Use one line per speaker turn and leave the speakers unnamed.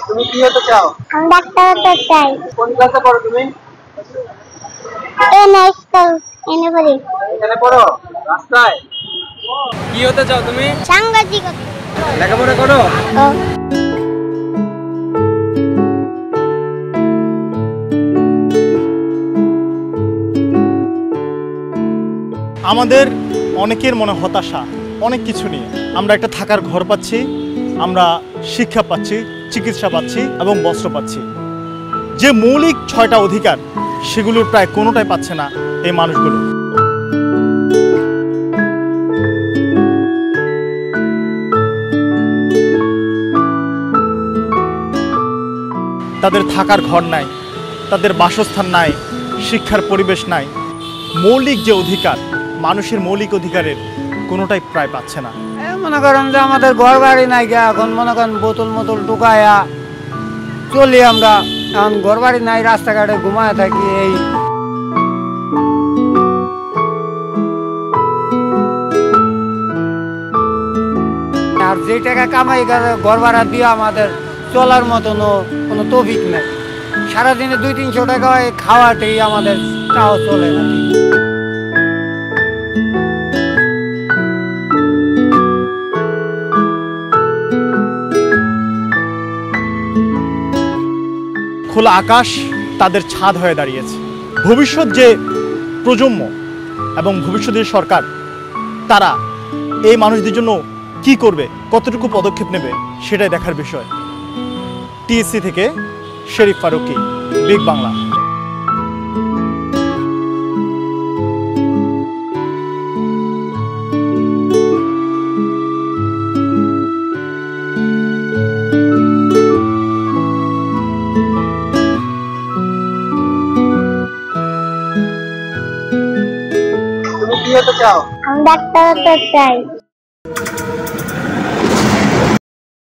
তুমি কি হতে চাও?
আমি ডাক্তার হতে চাই।
কোন ক্লাসে পড়ো তুমি?
এনে স্কুল এনে পড়ি।
এখানে পড়ো? রাস্তায়? কি হতে চাও তুমি?
সাংবাদিক।
লেখাপড়া করো?
ও
আমাদের অনেকের মনে হতাশা অনেক কিছু নিয়ে। আমরা একটা থাকার ঘর পাচ্ছি, আমরা শিক্ষা পাচ্ছি, চিকিৎসা পাচ্ছি এবং বস্ত্র পাচ্ছি। যে মৌলিক 6টা অধিকার সেগুলোর প্রায় কোনোটাই পাচ্ছে না এই মানুষগুলো। তাদের থাকার ঘর নাই, তাদের বাসস্থান নাই, শিক্ষার পরিবেশ নাই। মৌলিক যে অধিকার, মানুষের মৌলিক অধিকারের কোনোটাই প্রায় পাচ্ছে না।
মনে করেন যে আমাদের ঘর বাড়ি নাই গা, এখন মনে করেন বোতল মোতল টুকায়া চলি আমরা। এখন ঘর বাড়ি নাই, রাস্তাঘাটে ঘুমায় থাকি। এই আর যে টাকা কামাই করে ঘর ভাড়া দিয়ে আমাদের চলার মতনও কোনো তৌফিক নেই। সারাদিনে 200-300 টাকা খাওয়াটাই আমাদের তাও চলে না।
খোলা আকাশ তাদের ছাদ হয়ে দাঁড়িয়েছে। ভবিষ্যৎ যে প্রজন্ম এবং ভবিষ্যতের সরকার, তারা এই মানুষদের জন্য কি করবে, কতটুকু পদক্ষেপ নেবে, সেটাই দেখার বিষয়। টিএসসি থেকে শরীফ ফারুকী, বিগ বাংলা।
তুমি কি হতে চাও?
আমি ডাক্তার হতে চাই।